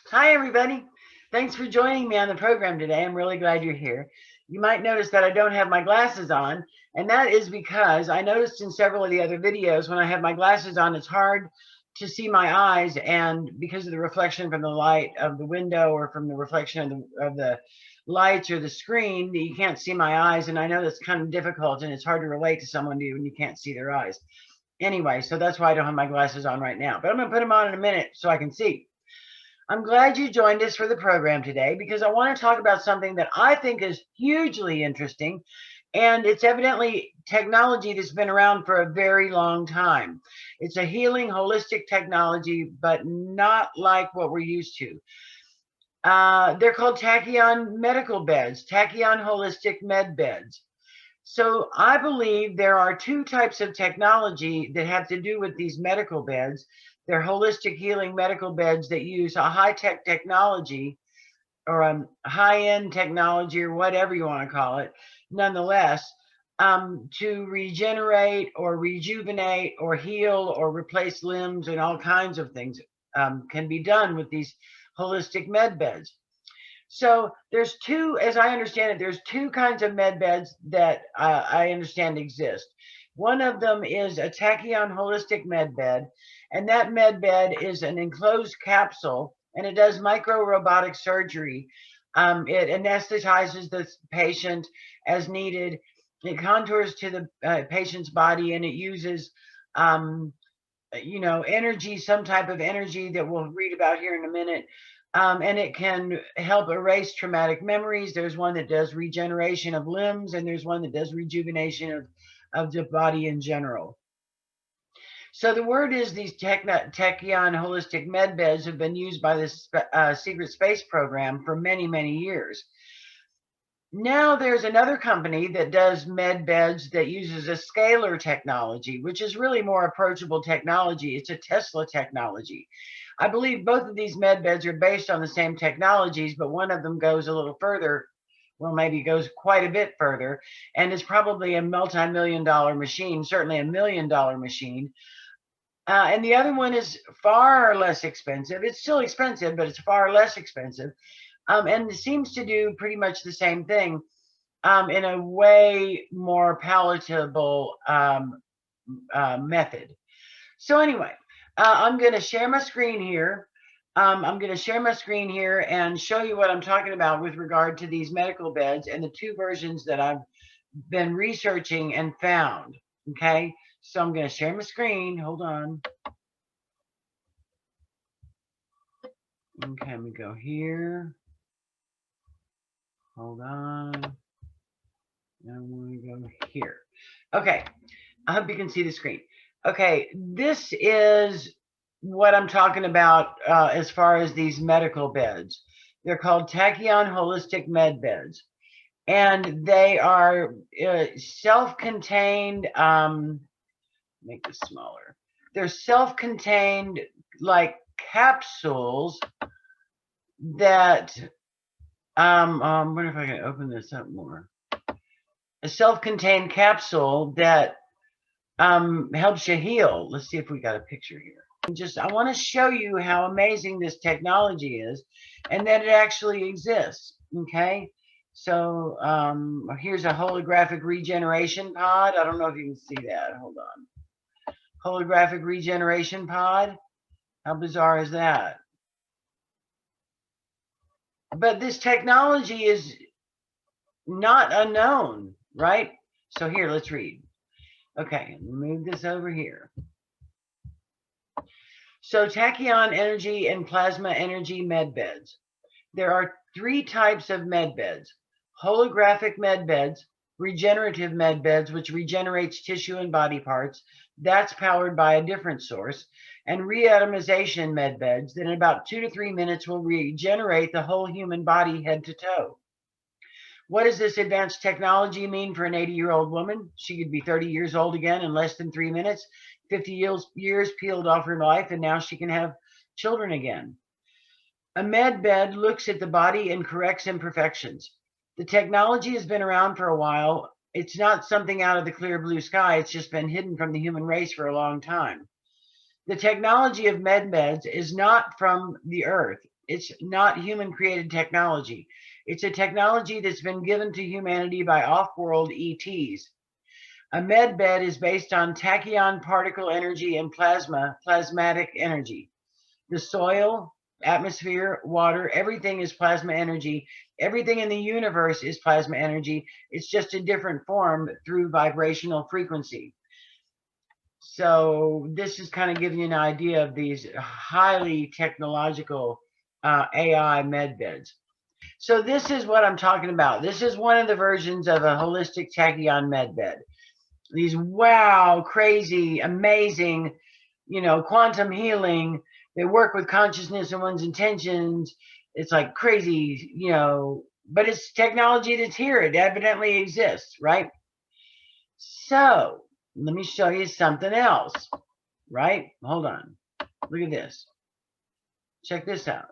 Hi, everybody. Thanks for joining me on the program today. I'm really glad you're here. You might notice that I don't have my glasses on, and that is because I noticed in several of the other videos when I have my glasses on, it's hard to see my eyes, and because of the reflection from the light of the window or from the reflection of the lights or the screen, you can't see my eyes, and I know that's kind of difficult, and it's hard to relate to someone when you can't see their eyes. Anyway, so that's why I don't have my glasses on right now, but I'm going to put them on in a minute so I can see. I'm glad you joined us for the program today because I want to talk about something that I think is hugely interesting, and it's evidently technology that's been around for a very long time. It's a healing, holistic technology, but not like what we're used to. They're called Tacyeon Medical Beds, Tacyeon Holistic Med Beds. So I believe there are two types of technology that have to do with these medical beds. They're holistic healing medical beds that use a high-tech technology or a high-end technology or whatever you want to call it, nonetheless, to regenerate or rejuvenate or heal or replace limbs and all kinds of things can be done with these holistic med beds. So there's two, as I understand it, there's two kinds of med beds that I understand exist. One of them is a tachyon holistic med bed, and that med bed is an enclosed capsule, and it does micro robotic surgery. It anesthetizes the patient as needed. It contours to the patient's body, and it uses energy, some type of energy that we'll read about here in a minute. And it can help erase traumatic memories. There's one that does regeneration of limbs, and there's one that does rejuvenation of the body in general. So the word is these Tachyon holistic med beds have been used by this secret space program for many, many years. Now there's another company that does med beds that uses a scalar technology, which is really more approachable technology. It's a Tesla technology. I believe both of these med beds are based on the same technologies, but one of them goes a little further. Well, maybe goes quite a bit further, and is probably a multi-million-dollar machine, certainly $1 million machine. And the other one is far less expensive. It's still expensive, but it's far less expensive. And it seems to do pretty much the same thing in a way more palatable method. So anyway, I'm going to share my screen here. I'm going to share my screen here and show you what I'm talking about with regard to these medical beds and the two versions that I've been researching and found. Okay, so I'm going to share my screen. Hold on. Okay, let me go here. Hold on. I want to go here. Okay, I hope you can see the screen. Okay, this is what I'm talking about as far as these medical beds. They're called Tachyon Holistic Med Beds, and they are self-contained. Make this smaller. They're self-contained, like capsules that. I wonder if I can open this up more. A self-contained capsule that helps you heal. Let's see if we got a picture here. I want to show you how amazing this technology is and that it actually exists. Okay, so here's a holographic regeneration pod. I don't know if you can see that. Hold on. Holographic regeneration pod. How bizarre is that? But this technology is not unknown, right? So here, let's read. Okay, move this over here. So tachyon energy and plasma energy med beds. There are three types of med beds: holographic med beds, regenerative med beds, which regenerates tissue and body parts. That's powered by a different source. And reatomization med beds that in about 2 to 3 minutes will regenerate the whole human body head to toe. What does this advanced technology mean for an 80-year-old woman? She could be 30 years old again in less than 3 minutes, 50 years peeled off her life, and now she can have children again. A med bed looks at the body and corrects imperfections. The technology has been around for a while. It's not something out of the clear blue sky. It's just been hidden from the human race for a long time. The technology of med beds is not from the earth. It's not human-created technology. It's a technology that's been given to humanity by off-world ETs. A med bed is based on tachyon particle energy and plasmatic energy. The soil, atmosphere, water, everything is plasma energy. Everything in the universe is plasma energy. It's just a different form through vibrational frequency. So this is kind of giving you an idea of these highly technological AI med beds. So this is what I'm talking about. This is one of the versions of a holistic Tacyeon Med Bed. These wow, crazy, amazing, quantum healing. They work with consciousness and one's intentions. It's like crazy, but it's technology that's here. It evidently exists, right? So let me show you something else, right? Hold on. Look at this. Check this out.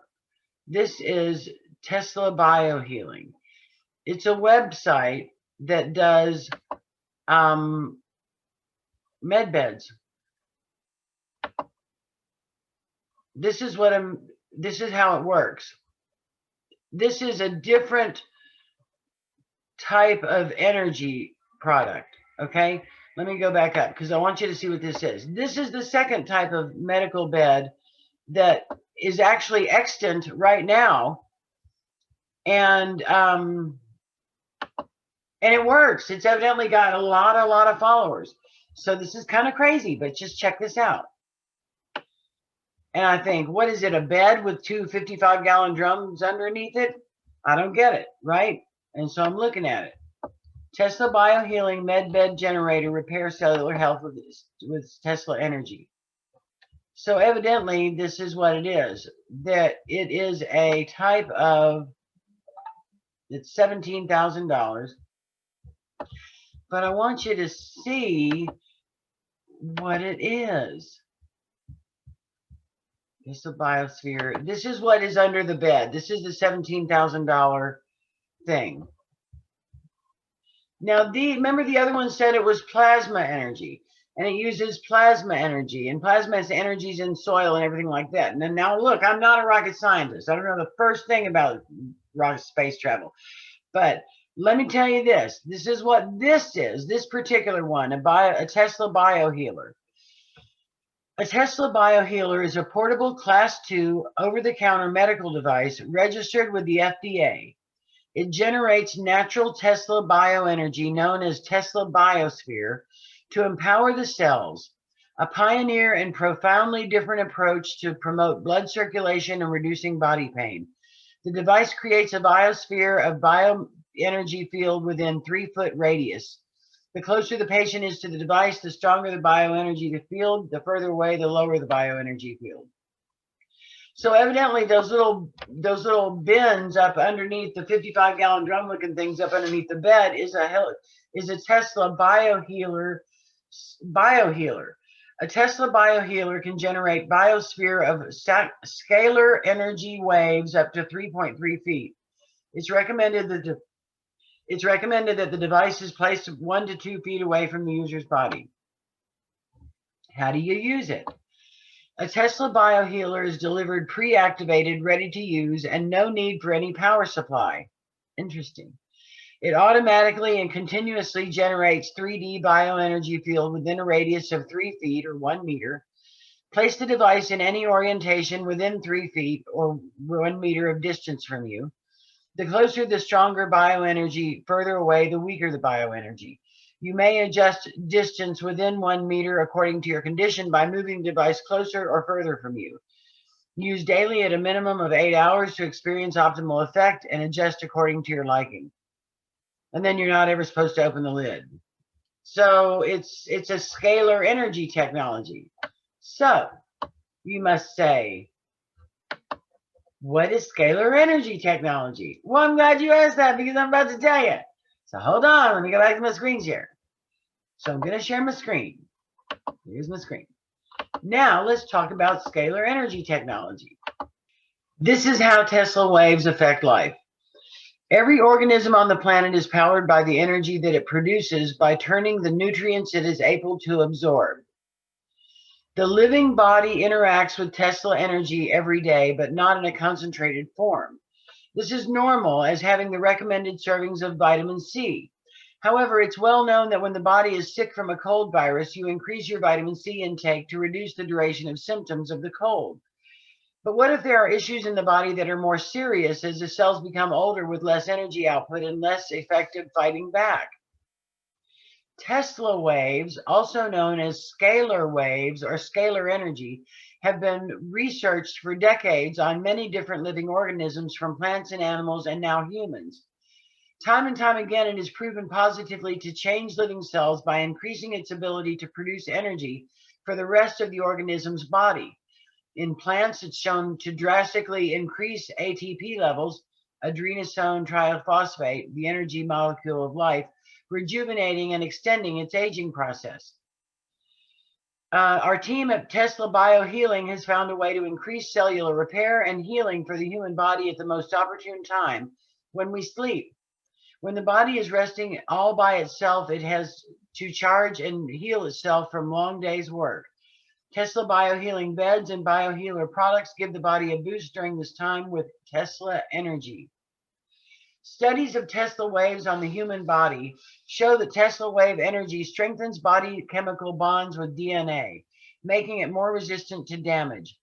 This is Tesla Biohealing. It's a website that does med beds. This is how it works. This is a different type of energy product. Okay, let me go back up because I want you to see what this is. This is the second type of medical bed that is actually extant right now, and it works. It's evidently got a lot of followers. So this is kind of crazy, but just check this out. And I think, what is it, a bed with two 55-gallon drums underneath it? I don't get it, right? And so I'm looking at it. Tesla Biohealing Med Bed Generator repairs cellular health with Tesla energy. So evidently, this is what it is. That it is a type of, it's $17,000. But I want you to see what it is. This is a biosphere. This is what is under the bed. This is the $17,000 thing. Now, remember the other one said it was plasma energy, and it uses plasma energy, and plasma has energies in soil and everything like that. And then now, look, I'm not a rocket scientist. I don't know the first thing about rocket space travel, but let me tell you this. This is what this is. This particular one, a Tesla Biohealer. A Tesla Biohealer is a portable Class 2 over-the-counter medical device registered with the FDA. It generates natural Tesla bioenergy known as Tesla Biosphere to empower the cells, a pioneer and profoundly different approach to promote blood circulation and reducing body pain. The device creates a biosphere of bioenergy field within 3-foot radius. The closer the patient is to the device, the stronger the bioenergy field. The further away, the lower the bioenergy field. So evidently, those little bins up underneath the 55-gallon drum-looking things up underneath the bed is a Tesla Biohealer. A Tesla Biohealer can generate biosphere of scalar energy waves up to 3.3 feet. It's recommended that the device is placed 1 to 2 feet away from the user's body. How do you use it? A Tesla Biohealer is delivered pre-activated, ready to use, and no need for any power supply. Interesting. It automatically and continuously generates 3D bioenergy field within a radius of 3 feet or 1 meter. Place the device in any orientation within 3 feet or 1 meter of distance from you. The closer, the stronger bioenergy. Further away, the weaker the bioenergy. You may adjust distance within 1 meter according to your condition by moving the device closer or further from you. Use daily at a minimum of 8 hours to experience optimal effect and adjust according to your liking. And then you're not ever supposed to open the lid. So it's a scalar energy technology. So you must say, what is scalar energy technology? Well, I'm glad you asked that because I'm about to tell you. So hold on, let me go back to my screen share. So I'm going to share my screen. Here's my screen. Now let's talk about scalar energy technology. This is how Tesla waves affect life. Every organism on the planet is powered by the energy that it produces by turning the nutrients it is able to absorb. The living body interacts with Tesla energy every day, but not in a concentrated form. This is normal as having the recommended servings of vitamin C. However, it's well known that when the body is sick from a cold virus, you increase your vitamin C intake to reduce the duration of symptoms of the cold. But what if there are issues in the body that are more serious as the cells become older with less energy output and less effective fighting back? Tesla waves, also known as scalar waves or scalar energy, have been researched for decades on many different living organisms from plants and animals and now humans. Time and time again, it is proven positively to change living cells by increasing its ability to produce energy for the rest of the organism's body. In plants, it's shown to drastically increase ATP levels, adenosine triphosphate, the energy molecule of life, rejuvenating and extending its aging process. Our team at Tesla Biohealing has found a way to increase cellular repair and healing for the human body at the most opportune time, when we sleep. When the body is resting all by itself, it has to charge and heal itself from long days' work. Tesla Biohealing Beds and Biohealer products give the body a boost during this time with Tesla energy. Studies of Tesla waves on the human body show that Tesla wave energy strengthens body chemical bonds with DNA, making it more resistant to damage.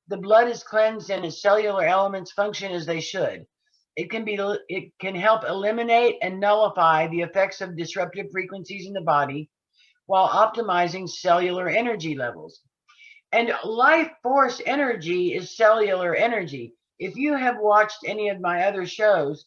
The blood is cleansed and its cellular elements function as they should. It can help eliminate and nullify the effects of disruptive frequencies in the body while optimizing cellular energy levels. And life force energy is cellular energy. If you have watched any of my other shows,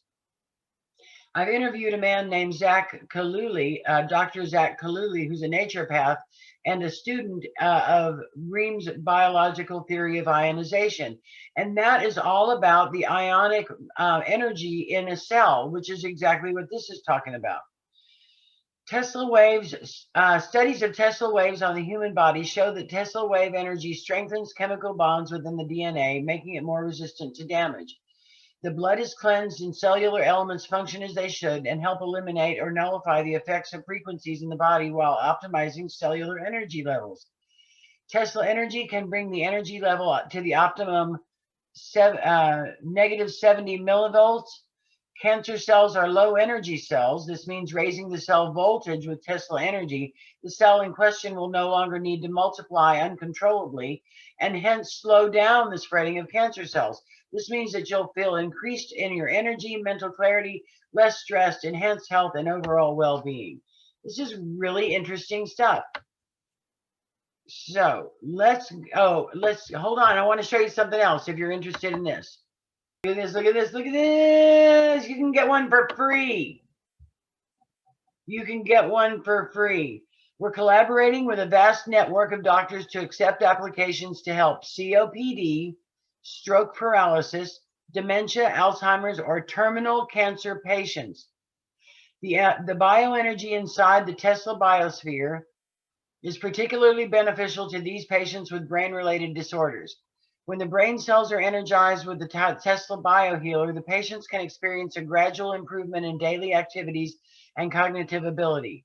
I've interviewed a man named Zach Kaluli, Dr. Zach Kaluli, who's a naturopath and a student of Ream's biological theory of ionization. And that is all about the ionic energy in a cell, which is exactly what this is talking about. Tesla waves, studies of Tesla waves on the human body show that Tesla wave energy strengthens chemical bonds within the DNA, making it more resistant to damage. The blood is cleansed and cellular elements function as they should and help eliminate or nullify the effects of frequencies in the body while optimizing cellular energy levels. Tesla energy can bring the energy level to the optimum negative 70 millivolts. Cancer cells are low energy cells. This means raising the cell voltage with Tesla energy. The cell in question will no longer need to multiply uncontrollably and hence slow down the spreading of cancer cells. This means that you'll feel increased in your energy, mental clarity, less stressed, enhanced health, and overall well-being. This is really interesting stuff. So let's hold on. I want to show you something else if you're interested in this. Look at this, look at this, look at this. You can get one for free. You can get one for free. We're collaborating with a vast network of doctors to accept applications to help COPD, stroke paralysis, dementia, Alzheimer's, or terminal cancer patients. The bioenergy inside the Tesla biosphere is particularly beneficial to these patients with brain-related disorders. When the brain cells are energized with the Tesla biohealer, the patients can experience a gradual improvement in daily activities and cognitive ability.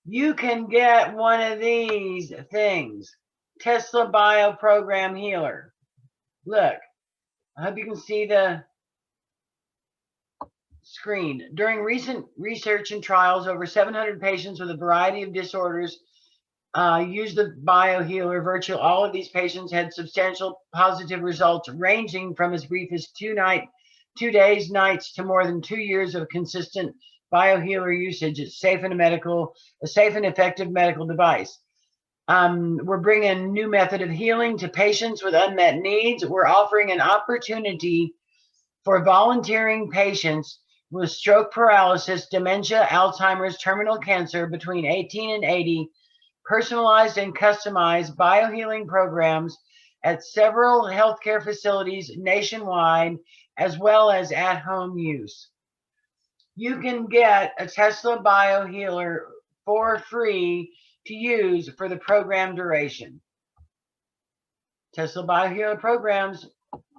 You can get one of these things, Tesla Bio Program Healer. Look, I hope you can see the screen. During recent research and trials, over 700 patients with a variety of disorders used the biohealer. Virtually all of these patients had substantial positive results, ranging from as brief as 2 days, nights, to more than 2 years of consistent biohealer usage. It's a safe and effective medical device. We're bringing a new method of healing to patients with unmet needs. We're offering an opportunity for volunteering patients with stroke paralysis, dementia, Alzheimer's, terminal cancer between 18 and 80, personalized and customized biohealing programs at several healthcare facilities nationwide, as well as at-home use. You can get a Tesla biohealer for free to use for the program duration. Tesla biohealer programs,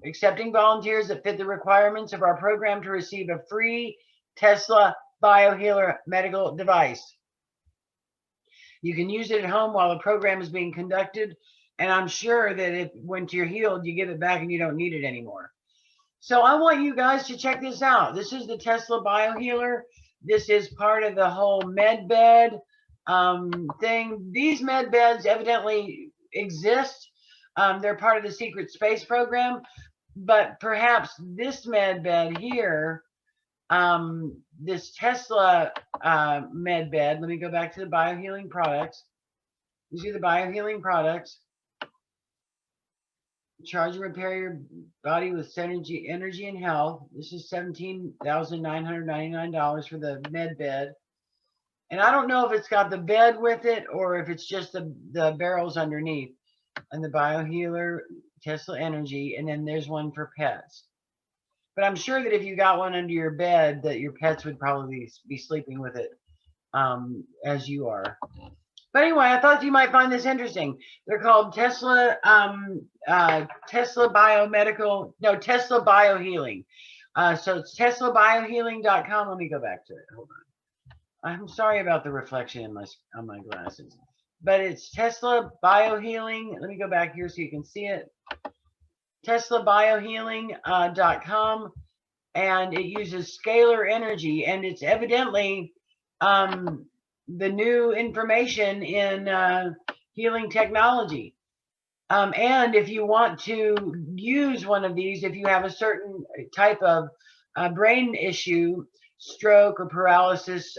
accepting volunteers that fit the requirements of our program to receive a free Tesla biohealer medical device. You can use it at home while the program is being conducted, And I'm sure that if once you're healed, you give it back and you don't need it anymore. So I want you guys to check this out. This is the Tesla Biohealer. This is part of the whole med bed thing. These med beds evidently exist. They're part of the secret space program. But perhaps this med bed here, this Tesla med bed, let me go back to the biohealing products. These are the biohealing products. Charge and repair your body with energy and health. This is $17,999 for the med bed. And I don't know if it's got the bed with it or if it's just the barrels underneath. And the biohealer, Tesla Energy, and then there's one for pets. But I'm sure that if you got one under your bed, that your pets would probably be sleeping with it as you are. But anyway, I thought you might find this interesting. They're called Tesla Tesla Biohealing. So it's teslabiohealing.com. Let me go back to it. Hold on. I'm sorry about the reflection on my glasses. But it's Tesla Biohealing. Let me go back here so you can see it. teslabiohealing.com, and it uses scalar energy, and it's evidently the new information in healing technology. And if you want to use one of these, if you have a certain type of brain issue, stroke or paralysis,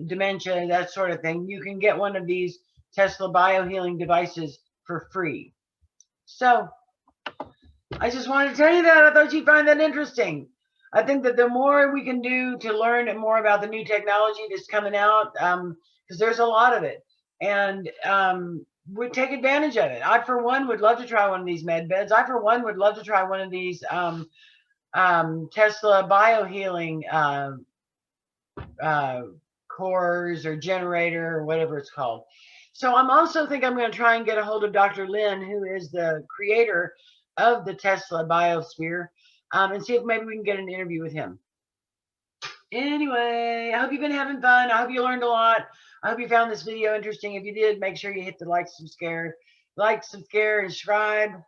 dementia, that sort of thing, you can get one of these Tesla biohealing devices for free. So I just wanted to tell you that. I thought you'd find that interesting. I think that the more we can do to learn more about the new technology that's coming out, because there's a lot of it, and we take advantage of it. I, for one, would love to try one of these med beds. I, for one, would love to try one of these Tesla biohealing cores or generator or whatever it's called. So I'm also think I'm going to try and get a hold of Dr. Lin, who is the creator of the Tesla Biosphere, and see if maybe we can get an interview with him. Anyway, I hope you've been having fun. I hope you learned a lot. I hope you found this video interesting. If you did, make sure you hit the like, subscribe, and subscribe,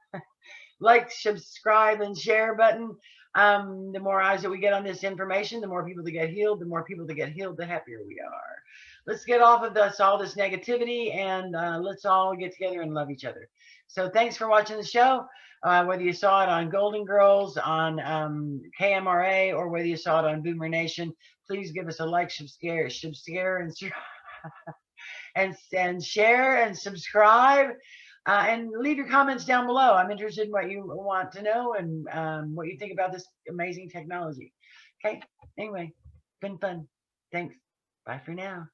subscribe, and share button. The more eyes that we get on this information, the more people that get healed. The more people that get healed, the happier we are. Let's get off of all this negativity, and let's all get together and love each other. So thanks for watching the show. Whether you saw it on Golden Girls, on KMRA, or whether you saw it on Boomer Nation, please give us a like, share, and share and subscribe. And leave your comments down below. I'm interested in what you want to know and what you think about this amazing technology. Okay. Anyway, been fun. Thanks. Bye for now.